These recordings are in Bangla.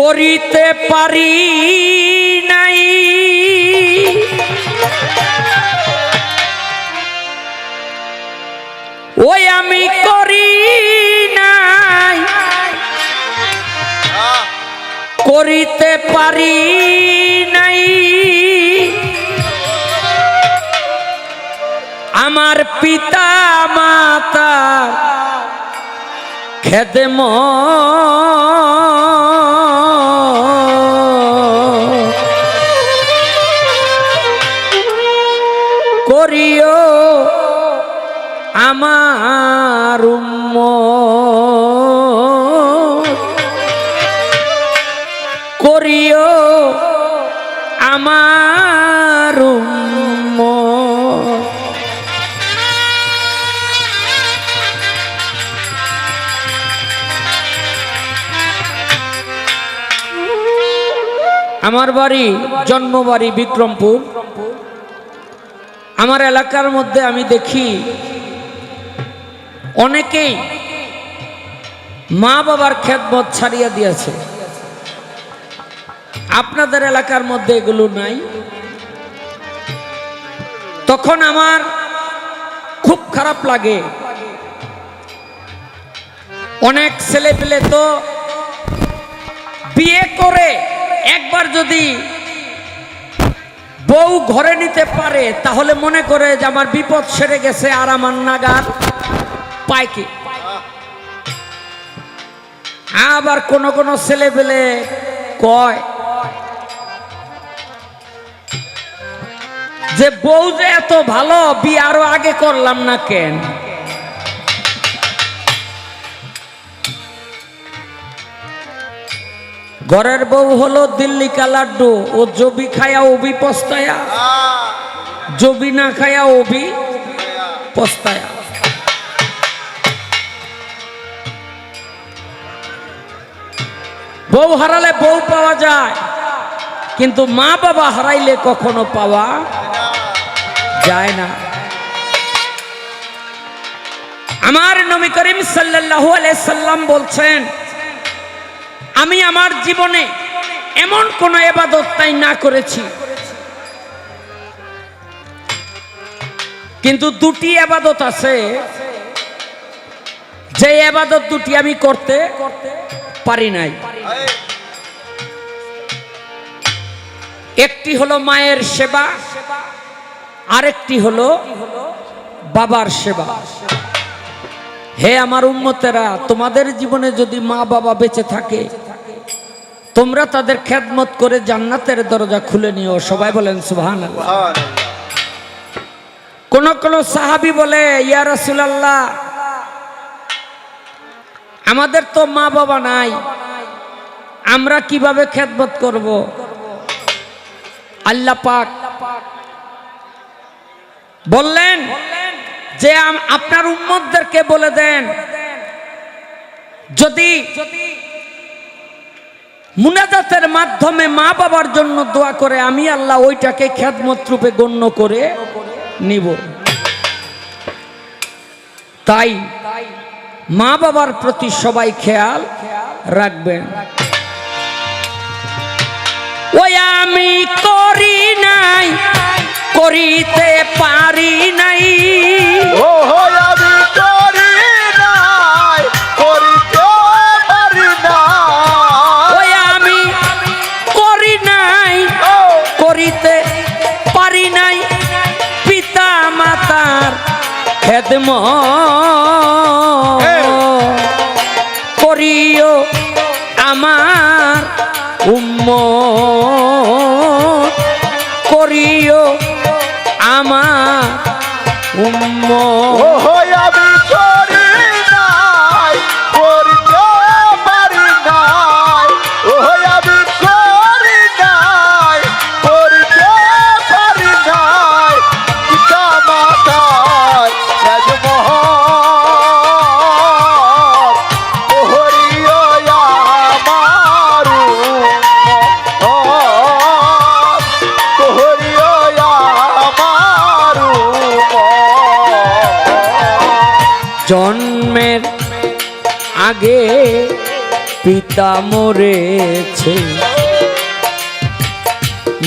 করিতে পারি নাই ওই আমি করি নাই করিতে পারি নাই আমার পিতা মাতা খেদমত করিও আমার উম্মত করিও আমার উম্মত। আমার বাড়ি জন্মবাড়ি বিক্রমপুর। আমার এলাকার মধ্যে আমি দেখি অনেকেই মা বাবার খেদমত ছাড়িয়ে দিয়েছে। আপনাদের এলাকার মধ্যে এগুলো নাই। তখন আমার খুব খারাপ লাগে। অনেক ছেলে পেলে তো বিয়ে করে একবার যদি বউ ঘরে নিতে পারে তাহলে মনে করে যে আমার বিপদ সেরে গেছে, আর আমার নাগার পায় কি। আবার কোন কোন ছেলে পেলে কয় যে বউ যে এত ভালো, বিয়ে আরো আগে করলাম না কেন। ঘরের বউ হলো দিল্লি কা লাড্ডু, ও জবি খায়া ওবি পস্তায়া, জবি না খায়া ওবি পস্তায়া। বউ হারালে বউ পাওয়া যায়, কিন্তু মা বাবা হারাইলে কখনো পাওয়া যায় না। আমার নবী করিম সাল্লাল্লাহু আলাইহি সাল্লাম বলছেন, আমি আমার জীবনে এমন কোন ইবাদত তাই না করেছি, কিন্তু দুটি ইবাদত আছে যে ইবাদত দুটি আমি করতে পারি নাই। একটি হলো মায়ের সেবা, আরেকটি হলো বাবার সেবা। হে আমার উম্মতেরা, তোমাদের জীবনে যদি মা বাবা বেঁচে থাকে তোমরা তাদের খেদমত করে জান্নাতের দরজা খুলে নিও। সবাই বলেন সুবহানাল্লাহ। কোন কোন সাহাবী বলে, ইয়া রাসূলুল্লাহ, আমাদের তো মা বাবা নাই, আমরা কিভাবে খেদমত করব? আল্লাহ পাক বললেন যে আপনার উম্মতদেরকে বলে দেন, যদি মুনাজাতের মাধ্যমে মা বাবার জন্য দোয়া করে আমি আল্লাহ ওইটাকে খেদমত রূপে গণ্য করে নিব। তাই মা বাবার প্রতি সবাই খেয়াল রাখবেন। ওই আমি করি নাই করিতে পারি নাই, আমি করি নাই করিতে পারি না, ওই আমি করি নাই করিতে পারি নাই পিতা মাতার খেদমত করিও আমার উম্মত করিও আমার উম্মত। আমি করি নাই করিতে পারি নাই, আমি করি নাই করিতে পারি নাই পিতা মাতার খেদমত করিও আমার উম্মত করিও আমার উম্মত। জন্মের আগে পিতা মরেছে,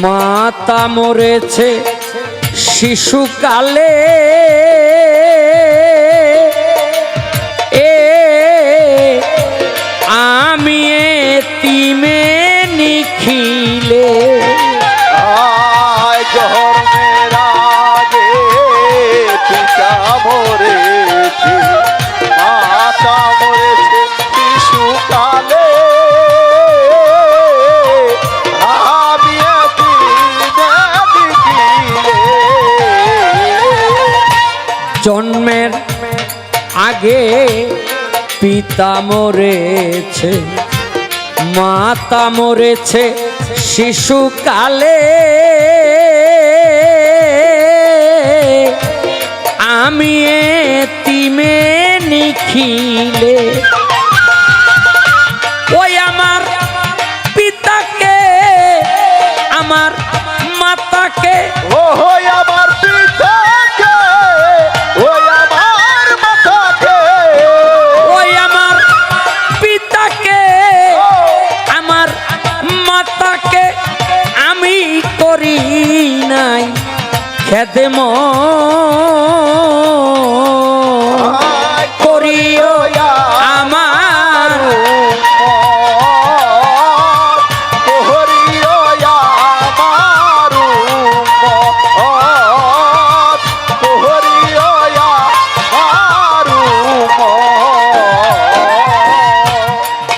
মাতা মরেছে শিশুকালে, আমি এতিমে নিখিলে। জন্মের আগে পিতা মরেছে, মাতা মরেছে শিশুকালে, আমি এতিমে নিখিলে। জন্মের আগে পিতা মরেছে, মাতা মরেছে শিশুকালে, আমি এতিমে নিখিলে। ওই আমার পিতাকে, আমার মাতাকে, ওই আমার পিতাকে, ওই আমার মাতাকে, ওই আমার পিতাকে, আমার মাতাকে আমি করি নাই খেদমত, করিও আমার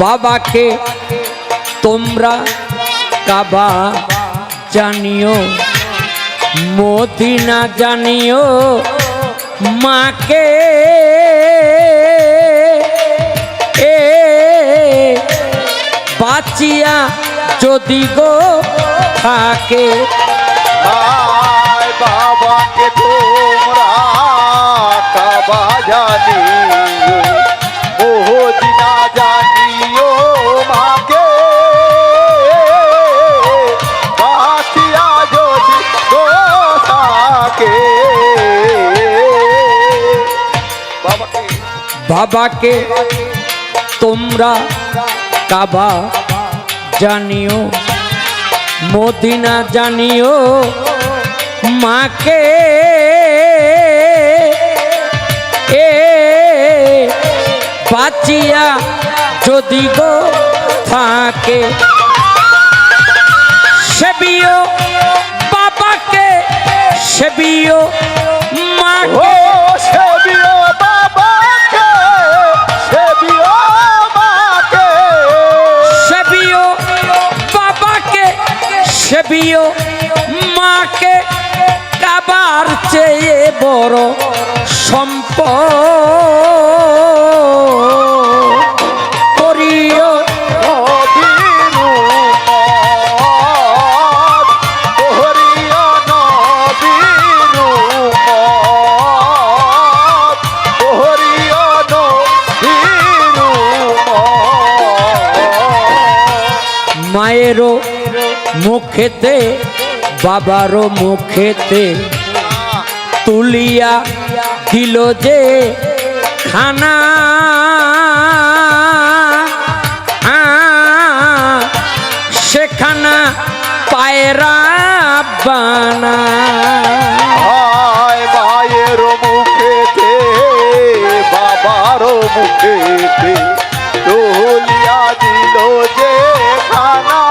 বাবাকে তোমরা কাবা জানিও, মদিনা জানিও, মাকে বাঁচিয়া যদি গো থাকে। বাবাকে তোমরা কাবা জানিও, মদিনা জানিও, মাকে বাঁচিয়া যদি গো থাকে। বাবাকে তোমরা কাবা জানিও, মদিনা জানিও, মাকে বাঁচিয়া যদি গো থাকে। সেবিও বাবাকে, সেবিও মাকে, সেবিও বাবাকে, সেবিও মাকে, সেবিও বাবাকে, সেবিও মাকে, কাবার চেয়ে বড় সম্পদ করিও মায়েরও মুখেতে, বাবারও মুখেতে তুলিয়া দিল যে খানা, সেখানা পায়রা বানা। মায়ের মুখেতে, বাবারও মুখেতে তুলিয়া দিল যে খানা,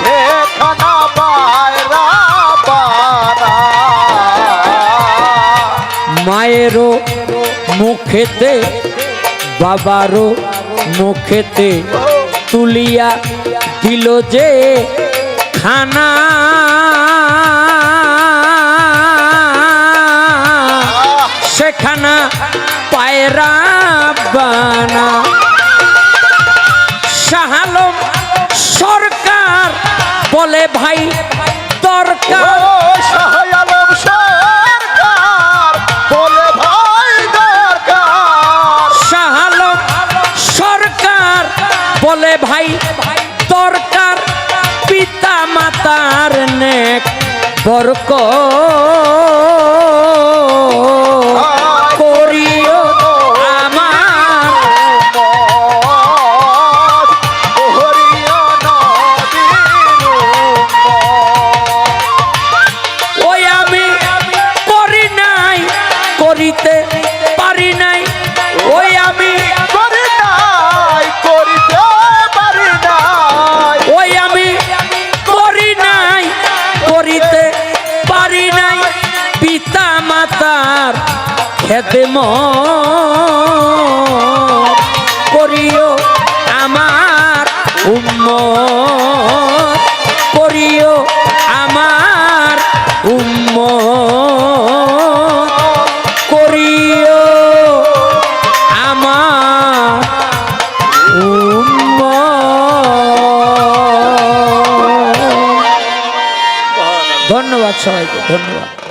সেখানা পায়রা বানা। মায়েরও মুখেতে, বাবারও মুখেতে তুলিয়া দিল যে খানা, সেখানা পায়রা বানা। শাহ আলম সরকার বলে ভাই দরকার, শাহ আলম সরকার বলে ভাই দরকার, শাহ আলম সরকার বলে ভাই দরকার, পিতা মাতার নেক বরকত করিও আমার খেদমত করিও আমার উম্মত, করিও আমার উম্মত, করিও আমার উম্মত। ধন্যবাদ সবাইকে, ধন্যবাদ।